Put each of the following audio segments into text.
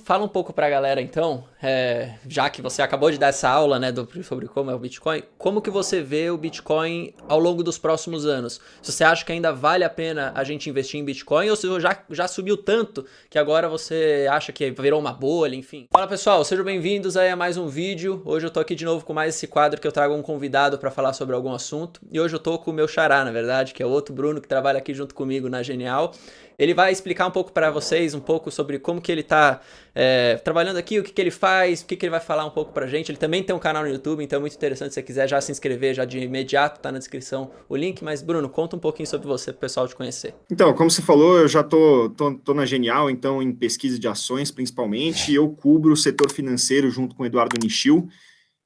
Fala um pouco pra galera então, já que você acabou de dar essa aula, né, sobre como é o Bitcoin, como que você vê o Bitcoin ao longo dos próximos anos? Se você acha que ainda vale a pena a gente investir em Bitcoin ou se já subiu tanto que agora você acha que virou uma bolha, enfim. Fala pessoal, sejam bem-vindos aí a mais um vídeo. Hoje eu tô aqui de novo com mais esse quadro que eu trago um convidado pra falar sobre algum assunto. E hoje eu tô com o meu xará, na verdade, que é o outro Bruno que trabalha aqui junto comigo na Genial. Ele vai explicar um pouco para vocês, um pouco sobre como que ele tá trabalhando aqui, o que que ele faz, o que que ele vai falar um pouco pra gente. Ele também tem um canal no YouTube, então é muito interessante se você quiser já se inscrever, já de imediato, tá na descrição o link. Mas Bruno, conta um pouquinho sobre você pro pessoal te conhecer. Então, como você falou, eu já tô na Genial, então em pesquisa de ações principalmente, e eu cubro o setor financeiro junto com o Eduardo Nishio.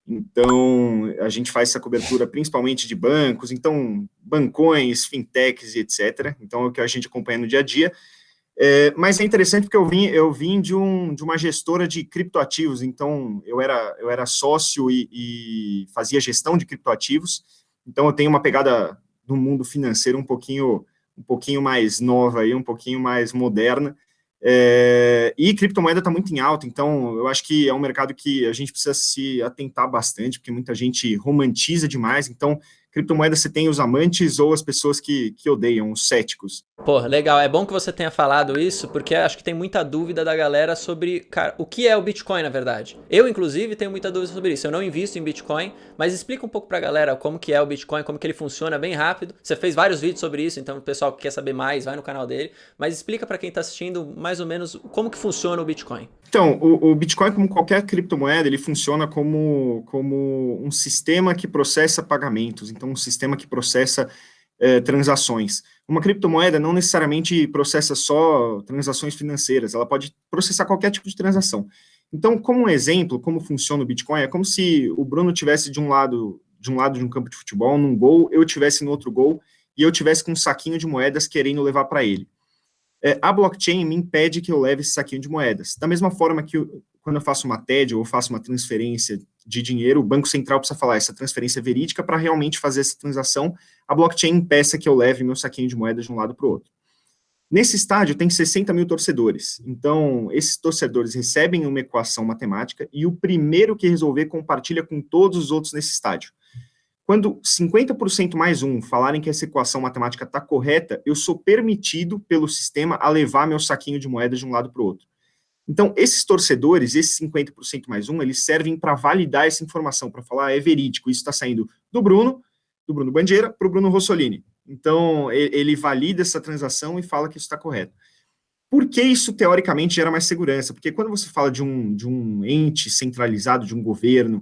Então, a gente faz essa cobertura principalmente de bancos, então bancões, fintechs e etc. Então, é o que a gente acompanha no dia a dia. Mas é interessante porque eu vim de uma gestora de criptoativos, então eu era sócio e fazia gestão de criptoativos, então eu tenho uma pegada do mundo financeiro um pouquinho mais nova e um pouquinho mais moderna. E criptomoeda está muito em alta, então eu acho que é um mercado que a gente precisa se atentar bastante, porque muita gente romantiza demais. Então, criptomoeda você tem os amantes ou as pessoas que odeiam, os céticos. Pô, legal. É bom que você tenha falado isso, porque acho que tem muita dúvida da galera sobre, cara, o que é o Bitcoin, na verdade. Eu, inclusive, tenho muita dúvida sobre isso. Eu não invisto em Bitcoin, mas explica um pouco pra galera como que é o Bitcoin, como que ele funciona bem rápido. Você fez vários vídeos sobre isso, então o pessoal que quer saber mais, vai no canal dele. Mas explica pra quem tá assistindo mais ou menos como que funciona o Bitcoin. Então, o Bitcoin, como qualquer criptomoeda, ele funciona como um sistema que processa pagamentos, então um sistema que processa transações. Uma criptomoeda não necessariamente processa só transações financeiras, ela pode processar qualquer tipo de transação. Então, como um exemplo, como funciona o Bitcoin, é como se o Bruno tivesse de um campo de futebol, num gol, eu tivesse no outro gol, e eu tivesse com um saquinho de moedas querendo levar para ele. A blockchain me impede que eu leve esse saquinho de moedas. Da mesma forma que quando eu faço uma TED ou faço uma transferência de dinheiro, o Banco Central precisa falar essa transferência é verídica para realmente fazer essa transação, a blockchain impeça que eu leve meu saquinho de moedas de um lado para o outro. Nesse estádio tem 60 mil torcedores. Então, esses torcedores recebem uma equação matemática e o primeiro que resolver compartilha com todos os outros nesse estádio. Quando 50% mais um falarem que essa equação matemática está correta, eu sou permitido pelo sistema a levar meu saquinho de moedas de um lado para o outro. Então, esses torcedores, esses 50% mais um, eles servem para validar essa informação, para falar, é verídico, isso está saindo do Bruno Bandeira, para o Bruno Rossolini. Então, ele valida essa transação e fala que isso está correto. Por que isso, teoricamente, gera mais segurança? Porque quando você fala de um ente centralizado, de um governo,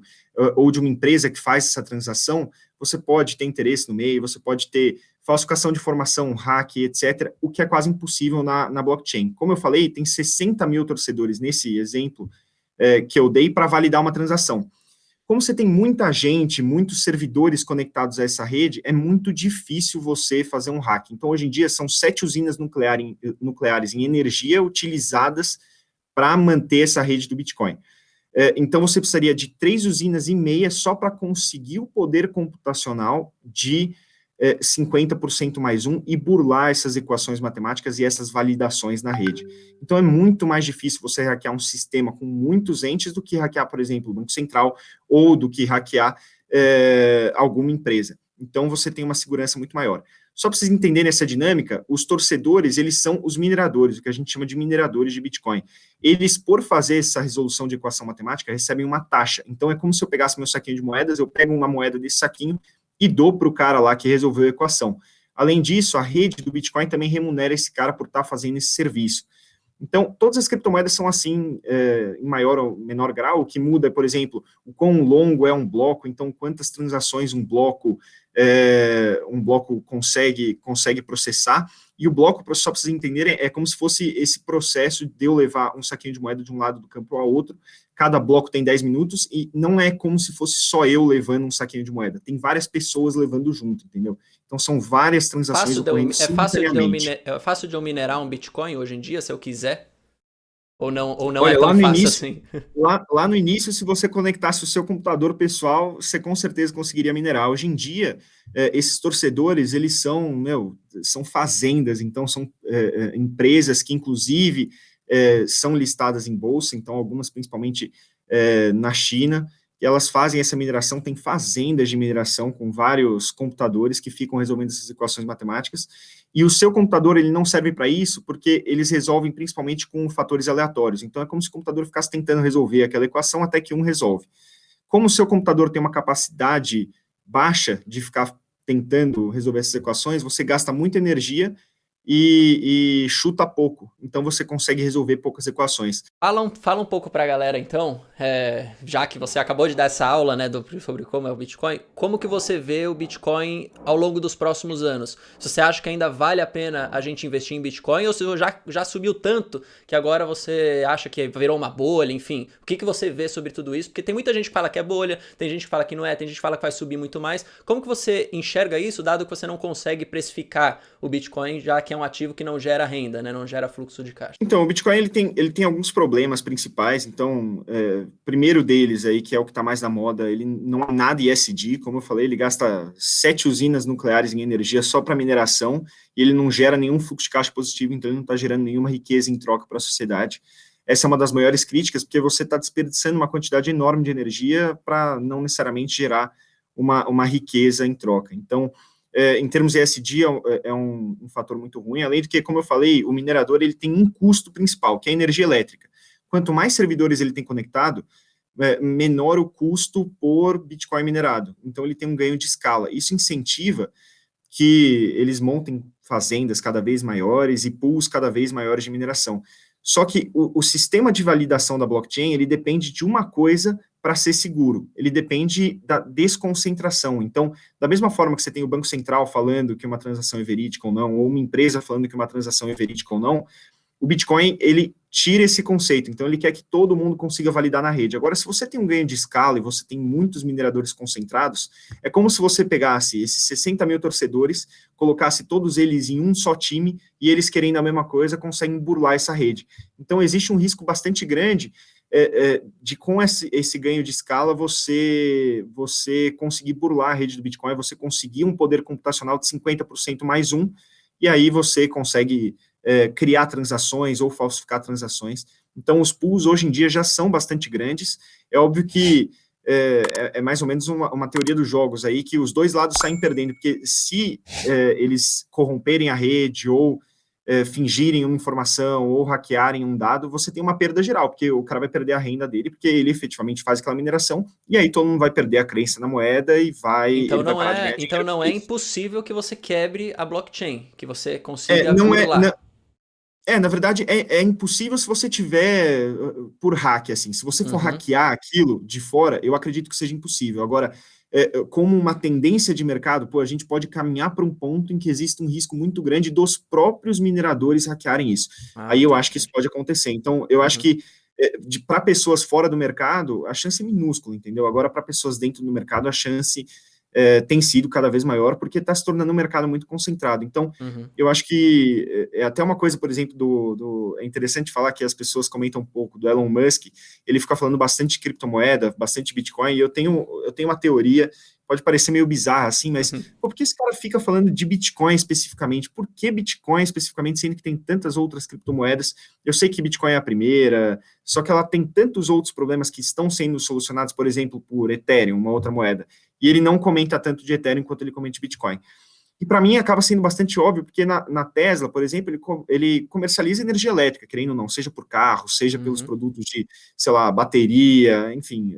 ou de uma empresa que faz essa transação, você pode ter interesse no meio, você pode ter falsificação de informação, hack, etc., o que é quase impossível na blockchain. Como eu falei, tem 60 mil torcedores nesse exemplo que eu dei para validar uma transação. Como você tem muita gente, muitos servidores conectados a essa rede, é muito difícil você fazer um hack. Então, hoje em dia, são 7 usinas nucleares em energia utilizadas para manter essa rede do Bitcoin. Então, você precisaria de 3,5 usinas só para conseguir o poder computacional de 50% mais um e burlar essas equações matemáticas e essas validações na rede. Então, é muito mais difícil você hackear um sistema com muitos entes do que hackear, por exemplo, o Banco Central ou do que hackear alguma empresa. Então, você tem uma segurança muito maior. Só para vocês entenderem essa dinâmica, os torcedores, eles são os mineradores, o que a gente chama de mineradores de Bitcoin. Eles, por fazer essa resolução de equação matemática, recebem uma taxa. Então, é como se eu pegasse meu saquinho de moedas, eu pego uma moeda desse saquinho e dou para o cara lá que resolveu a equação. Além disso, a rede do Bitcoin também remunera esse cara por estar fazendo esse serviço. Então, todas as criptomoedas são assim, em maior ou menor grau. O que muda, por exemplo, o quão longo é um bloco, então quantas transações um bloco consegue processar. E o bloco, só para vocês entenderem, é como se fosse esse processo de eu levar um saquinho de moeda de um lado do campo ao outro. Cada bloco tem 10 minutos e não é como se fosse só eu levando um saquinho de moeda. Tem várias pessoas levando junto, entendeu? Então, são várias transações ocorrendo simultaneamente. É fácil de eu minerar um Bitcoin hoje em dia, se eu quiser? Ou não é Olha, tão fácil assim? lá no início, se você conectasse o seu computador pessoal, você com certeza conseguiria minerar. Hoje em dia, esses torcedores, eles são fazendas, então são empresas que, inclusive, são listadas em bolsa, então algumas principalmente na China, e elas fazem essa mineração, tem fazendas de mineração com vários computadores que ficam resolvendo essas equações matemáticas, e o seu computador ele não serve para isso, porque eles resolvem principalmente com fatores aleatórios, então é como se o computador ficasse tentando resolver aquela equação até que um resolve. Como o seu computador tem uma capacidade baixa de ficar tentando resolver essas equações, você gasta muita energia e chuta pouco, então você consegue resolver poucas equações. Fala um pouco pra galera, então, já que você acabou de dar essa aula, né, sobre como é o Bitcoin, como que você vê o Bitcoin ao longo dos próximos anos? Se você acha que ainda vale a pena a gente investir em Bitcoin, ou se já subiu tanto que agora você acha que virou uma bolha, enfim, o que você vê sobre tudo isso? Porque tem muita gente que fala que é bolha, tem gente que fala que não é, tem gente que fala que vai subir muito mais. Como que você enxerga isso, dado que você não consegue precificar o Bitcoin, já que é um ativo que não gera renda, né, não gera fluxo de caixa? Então, o Bitcoin ele tem alguns problemas principais. Então, primeiro deles aí, que é o que está mais na moda, ele não é nada ESG, como eu falei, ele gasta 7 usinas nucleares em energia só para mineração, e ele não gera nenhum fluxo de caixa positivo, então ele não está gerando nenhuma riqueza em troca para a sociedade. Essa é uma das maiores críticas, porque você está desperdiçando uma quantidade enorme de energia para não necessariamente gerar uma riqueza em troca. Então, em termos de ESG, é um fator muito ruim, além do que, como eu falei, o minerador ele tem um custo principal, que é a energia elétrica. Quanto mais servidores ele tem conectado, menor o custo por Bitcoin minerado. Então, ele tem um ganho de escala. Isso incentiva que eles montem fazendas cada vez maiores e pools cada vez maiores de mineração. Só que o sistema de validação da blockchain, ele depende de uma coisa para ser seguro, ele depende da desconcentração. Então, da mesma forma que você tem o Banco Central falando que uma transação é verídica ou não, ou uma empresa falando que uma transação é verídica ou não, o Bitcoin, ele tira esse conceito, então ele quer que todo mundo consiga validar na rede. Agora, se você tem um ganho de escala e você tem muitos mineradores concentrados, é como se você pegasse esses 60 mil torcedores, colocasse todos eles em um só time, e eles querendo a mesma coisa, conseguem burlar essa rede. Então, existe um risco bastante grande de com esse ganho de escala, você conseguir burlar a rede do Bitcoin, você conseguir um poder computacional de 50% mais um, e aí você consegue criar transações ou falsificar transações. Então, os pools hoje em dia já são bastante grandes. É óbvio que é mais ou menos uma teoria dos jogos aí, que os dois lados saem perdendo, porque se eles corromperem a rede ou fingirem uma informação ou hackearem um dado, você tem uma perda geral, porque o cara vai perder a renda dele, porque ele efetivamente faz aquela mineração, e aí todo mundo vai perder a crença na moeda e Então vai parar de ganhar então dinheiro. não é impossível que você quebre a blockchain, que você consiga Não burlar. na verdade, é impossível se você tiver por hack, assim. Se você for hackear aquilo de fora, eu acredito que seja impossível. Agora, como uma tendência de mercado, a gente pode caminhar para um ponto em que existe um risco muito grande dos próprios mineradores hackearem isso. Aí eu acho que isso pode acontecer. Então, eu acho que para pessoas fora do mercado, a chance é minúscula, entendeu? Agora, para pessoas dentro do mercado, a chance tem sido cada vez maior, porque está se tornando um mercado muito concentrado. Então, eu acho que é até uma coisa, por exemplo, é interessante falar que as pessoas comentam um pouco do Elon Musk, ele fica falando bastante de criptomoeda, bastante Bitcoin, e eu tenho uma teoria, pode parecer meio bizarra assim, mas por que esse cara fica falando de Bitcoin especificamente? Por que Bitcoin especificamente, sendo que tem tantas outras criptomoedas? Eu sei que Bitcoin é a primeira, só que ela tem tantos outros problemas que estão sendo solucionados, por exemplo, por Ethereum, uma outra moeda, e ele não comenta tanto de Ethereum quanto ele comenta de Bitcoin. E para mim acaba sendo bastante óbvio, porque na Tesla, por exemplo, ele comercializa energia elétrica, querendo ou não, seja por carro, seja pelos produtos de, sei lá, bateria, enfim,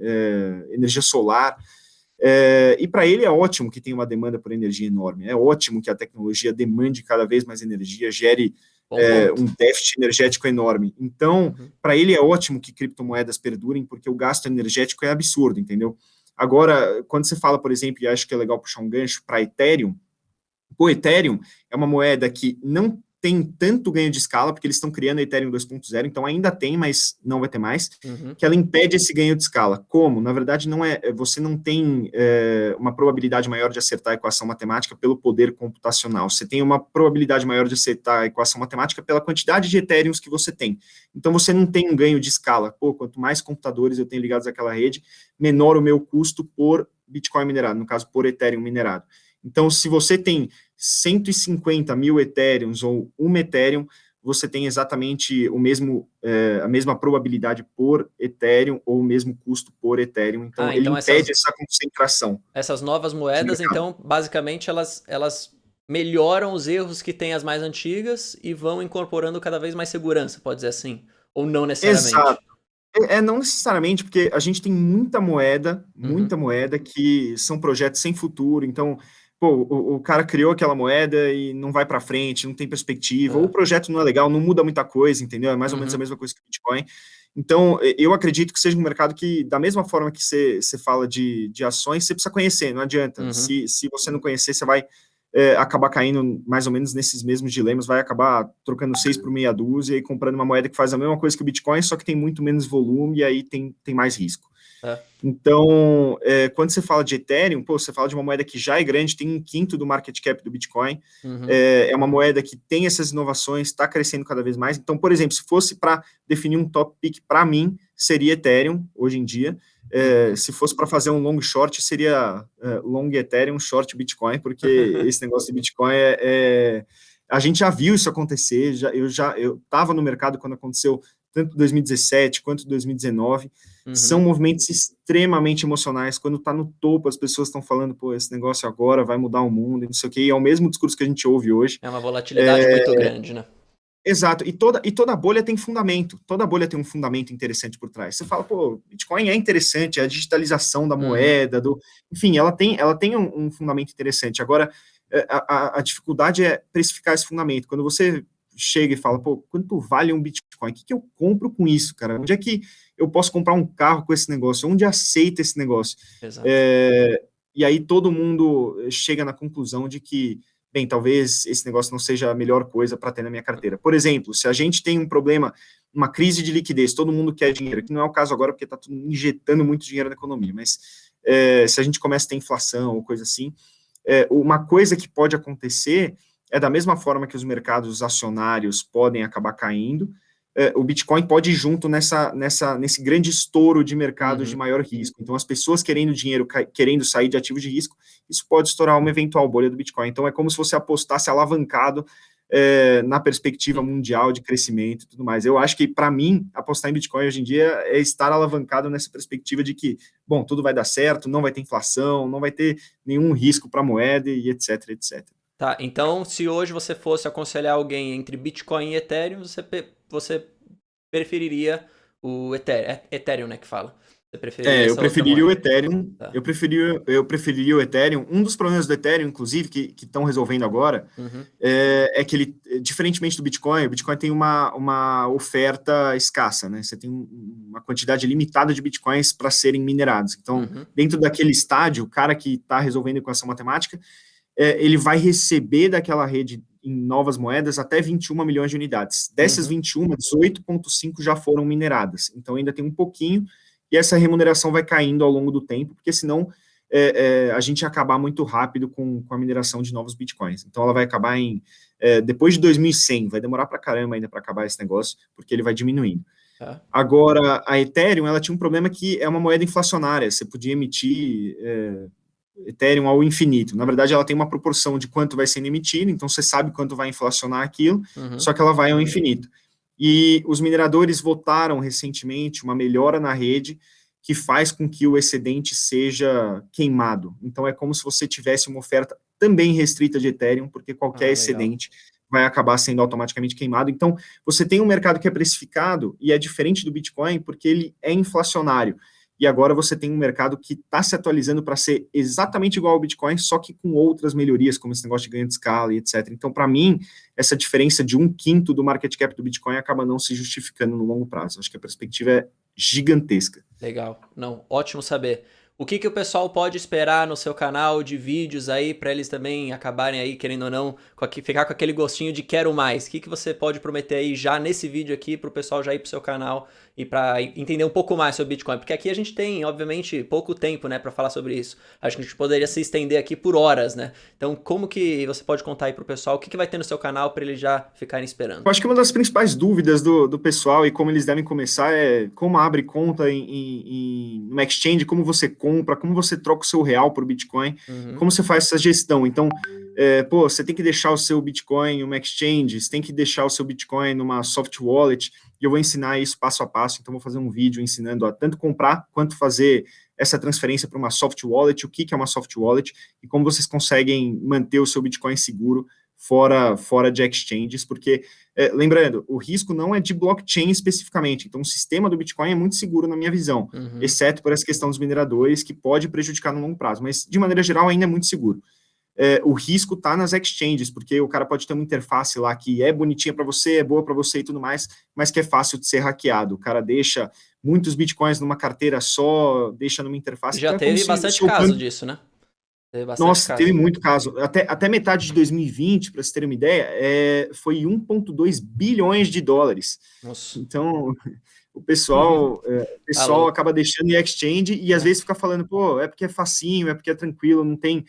energia solar. E para ele é ótimo que tem uma demanda por energia enorme, é ótimo que a tecnologia demande cada vez mais energia, gere um déficit energético enorme. Então, para ele é ótimo que criptomoedas perdurem, porque o gasto energético é absurdo, entendeu? Agora, quando você fala, por exemplo, e acho que é legal puxar um gancho para Ethereum, o Ethereum é uma moeda que não tem tanto ganho de escala, porque eles estão criando a Ethereum 2.0, então ainda tem, mas não vai ter mais, que ela impede esse ganho de escala. Como? Na verdade, você não tem uma probabilidade maior de acertar a equação matemática pelo poder computacional, você tem uma probabilidade maior de acertar a equação matemática pela quantidade de Ethereums que você tem. Então, você não tem um ganho de escala. Quanto mais computadores eu tenho ligados àquela rede, menor o meu custo por Bitcoin minerado, no caso, por Ethereum minerado. Então, se você tem 150 mil Ethereums ou 1 Ethereum, você tem exatamente a mesma probabilidade por Ethereum ou o mesmo custo por Ethereum. Então, ele então impede essa concentração. Essas novas moedas, então, basicamente, elas melhoram os erros que tem as mais antigas e vão incorporando cada vez mais segurança, pode dizer assim? Ou não necessariamente? Exato. Não necessariamente, porque a gente tem muita moeda que são projetos sem futuro. Então, pô, o cara criou aquela moeda e não vai para frente, não tem perspectiva, ou o projeto não é legal, não muda muita coisa, entendeu? É mais ou menos a mesma coisa que o Bitcoin. Então, eu acredito que seja um mercado que, da mesma forma que você fala de ações, você precisa conhecer, não adianta. Se você não conhecer, você vai acabar caindo mais ou menos nesses mesmos dilemas, vai acabar trocando 6 por meia dúzia e comprando uma moeda que faz a mesma coisa que o Bitcoin, só que tem muito menos volume e aí tem mais risco. Então, quando você fala de Ethereum, você fala de uma moeda que já é grande, tem 1/5 do market cap do Bitcoin, é uma moeda que tem essas inovações, está crescendo cada vez mais. Então, por exemplo, se fosse para definir um top pick para mim, seria Ethereum, hoje em dia. Se fosse para fazer um long short, seria long Ethereum, short Bitcoin, porque esse negócio de Bitcoin a gente já viu isso acontecer, eu estava no mercado quando aconteceu tanto 2017 quanto 2019, são movimentos extremamente emocionais, quando está no topo, as pessoas estão falando, pô, esse negócio agora vai mudar o mundo, e não sei o quê, e é o mesmo discurso que a gente ouve hoje. É uma volatilidade muito grande, né? Exato, e toda bolha tem fundamento, toda bolha tem um fundamento interessante por trás. Você fala, pô, Bitcoin é interessante, a digitalização da moeda, enfim, ela tem um fundamento interessante. Agora, a dificuldade é precificar esse fundamento. Quando você chega e fala, pô, quanto vale um Bitcoin? O que eu compro com isso, cara? Onde é que eu posso comprar um carro com esse negócio? Onde aceita esse negócio? Exato. E aí todo mundo chega na conclusão de que, bem, talvez esse negócio não seja a melhor coisa para ter na minha carteira. Por exemplo, se a gente tem um problema, uma crise de liquidez, todo mundo quer dinheiro, que não é o caso agora porque está injetando muito dinheiro na economia, mas se a gente começa a ter inflação ou coisa assim, uma coisa que pode acontecer é da mesma forma que os mercados acionários podem acabar caindo, o Bitcoin pode ir junto nesse grande estouro de mercados de maior risco. Então, as pessoas querendo dinheiro, querendo sair de ativos de risco, isso pode estourar uma eventual bolha do Bitcoin. Então, é como se você apostasse alavancado na perspectiva mundial de crescimento e tudo mais. Eu acho que, para mim, apostar em Bitcoin hoje em dia é estar alavancado nessa perspectiva de que, bom, tudo vai dar certo, não vai ter inflação, não vai ter nenhum risco para a moeda e etc, etc. Tá, então se hoje você fosse aconselhar alguém entre Bitcoin e Ethereum, você preferiria o Ethereum, né, que fala. Você preferiria eu preferiria o Ethereum. Tá. Eu preferiria o Ethereum. Um dos problemas do Ethereum, inclusive, que estão resolvendo agora, é que ele, diferentemente do Bitcoin, o Bitcoin tem uma oferta escassa, né? Você tem uma quantidade limitada de Bitcoins para serem minerados. Então, dentro daquele estágio, o cara que está resolvendo a equação matemática, ele vai receber daquela rede em novas moedas até 21 milhões de unidades. Dessas 21, 18,5 já foram mineradas. Então, ainda tem um pouquinho, e essa remuneração vai caindo ao longo do tempo, porque senão a gente ia acabar muito rápido com a mineração de novos bitcoins. Então, ela vai acabar depois de 2100, vai demorar pra caramba ainda para acabar esse negócio, porque ele vai diminuindo. Agora, a Ethereum, ela tinha um problema que é uma moeda inflacionária, você podia emitir Ethereum ao infinito. Na verdade, ela tem uma proporção de quanto vai sendo emitido, então você sabe quanto vai inflacionar aquilo, só que ela vai ao infinito. E os mineradores votaram recentemente uma melhora na rede que faz com que o excedente seja queimado. Então, é como se você tivesse uma oferta também restrita de Ethereum, porque qualquer excedente vai acabar sendo automaticamente queimado. Então, você tem um mercado que é precificado e é diferente do Bitcoin porque ele é inflacionário. E agora você tem um mercado que está se atualizando para ser exatamente igual ao Bitcoin, só que com outras melhorias, como esse negócio de ganho de escala e etc. Então, para mim, essa diferença de 1/5 do market cap do Bitcoin acaba não se justificando no longo prazo. Acho que a perspectiva é gigantesca. Legal. Não, ótimo saber. O que o pessoal pode esperar no seu canal de vídeos aí, para eles também acabarem aí, querendo ou não, ficar com aquele gostinho de quero mais? O que você pode prometer aí já nesse vídeo aqui para o pessoal já ir pro seu canal e para entender um pouco mais sobre Bitcoin? Porque aqui a gente tem, obviamente, pouco tempo, né, para falar sobre isso. Acho que a gente poderia se estender aqui por horas, né? Então, como que você pode contar aí pro pessoal o que vai ter no seu canal para eles já ficarem esperando? Eu acho que uma das principais dúvidas do pessoal e como eles devem começar é como abre conta numa exchange, como você compra, como você troca o seu real por Bitcoin, como você faz essa gestão. Então, pô, você tem que deixar o seu Bitcoin em uma exchange, você tem que deixar o seu Bitcoin numa soft wallet, e eu vou ensinar isso passo a passo, então vou fazer um vídeo ensinando a tanto comprar, quanto fazer essa transferência para uma soft wallet, o que é uma soft wallet, e como vocês conseguem manter o seu Bitcoin seguro fora de exchanges, porque, lembrando, o risco não é de blockchain especificamente, então o sistema do Bitcoin é muito seguro na minha visão, exceto por essa questão dos mineradores, que pode prejudicar no longo prazo, mas de maneira geral ainda é muito seguro. O risco está nas exchanges, porque o cara pode ter uma interface lá que é bonitinha para você, é boa para você e tudo mais, mas que é fácil de ser hackeado. O cara deixa muitos bitcoins numa carteira só, deixa numa interface. Já teve bastante caso disso, né? Teve muito caso. Até metade de 2020, para vocês terem uma ideia, foi 1,2 bilhões de dólares. Nossa. Então, o pessoal acaba deixando em exchange e às vezes fica falando, pô, é porque é facinho, é porque é tranquilo, não tem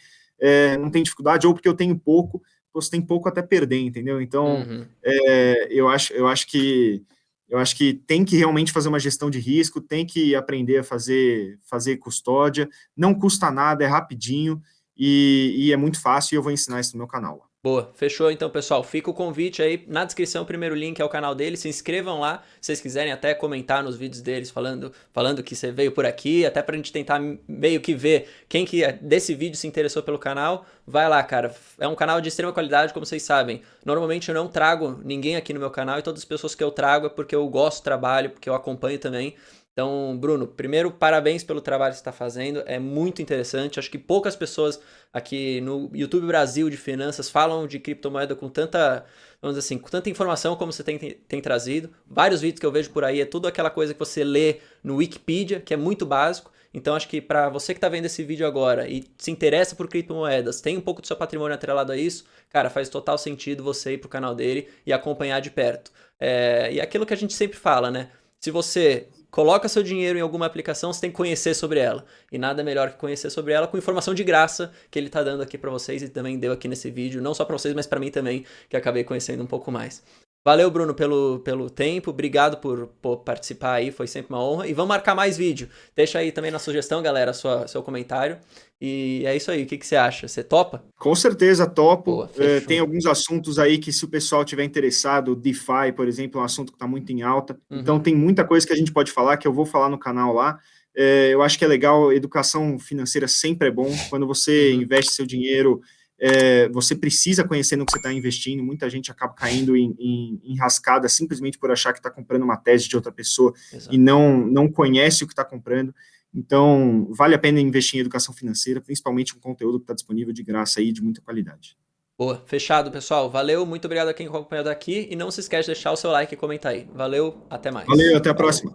dificuldade, ou porque eu tenho pouco, você tem pouco até perder, entendeu? Então, eu acho que tem que realmente fazer uma gestão de risco, tem que aprender a fazer custódia, não custa nada, é rapidinho, e é muito fácil, e eu vou ensinar isso no meu canal. Boa, fechou então, pessoal. Fica o convite aí na descrição, o primeiro link é o canal deles. Se inscrevam lá, se vocês quiserem até comentar nos vídeos deles falando que você veio por aqui, até pra gente tentar meio que ver quem que desse vídeo se interessou pelo canal. Vai lá, cara. É um canal de extrema qualidade, como vocês sabem. Normalmente eu não trago ninguém aqui no meu canal e todas as pessoas que eu trago é porque eu gosto do trabalho, porque eu acompanho também. Então, Bruno, primeiro, parabéns pelo trabalho que você está fazendo, é muito interessante, acho que poucas pessoas aqui no YouTube Brasil de finanças falam de criptomoeda com tanta, vamos dizer assim, com tanta informação como você tem trazido. Vários vídeos que eu vejo por aí é tudo aquela coisa que você lê no Wikipedia, que é muito básico. Então, acho que para você que está vendo esse vídeo agora e se interessa por criptomoedas, tem um pouco do seu patrimônio atrelado a isso, cara, faz total sentido você ir para o canal dele e acompanhar de perto. E aquilo que a gente sempre fala, né? Se você coloca seu dinheiro em alguma aplicação, você tem que conhecer sobre ela. E nada melhor que conhecer sobre ela com informação de graça que ele está dando aqui para vocês e também deu aqui nesse vídeo. Não só para vocês, mas para mim também, que acabei conhecendo um pouco mais. Valeu, Bruno, pelo tempo. Obrigado por participar aí. Foi sempre uma honra. E vamos marcar mais vídeo. Deixa aí também na sugestão, galera, seu comentário. E é isso aí. O que você acha? Você topa? Com certeza, topo. Boa, tem alguns assuntos aí que, se o pessoal tiver interessado, DeFi, por exemplo, é um assunto que está muito em alta. Então, tem muita coisa que a gente pode falar, que eu vou falar no canal lá. Eu acho que é legal. Educação financeira sempre é bom. Quando você investe seu dinheiro, você precisa conhecer no que você está investindo. Muita gente acaba caindo em rascada simplesmente por achar que está comprando uma tese de outra pessoa. Exato. E não conhece o que está comprando. Então, vale a pena investir em educação financeira, principalmente um conteúdo que está disponível de graça aí, de muita qualidade. Boa, fechado, pessoal. Valeu, muito obrigado a quem acompanhou daqui. E não se esquece de deixar o seu like e comentar aí. Valeu, até mais. Valeu, até a próxima.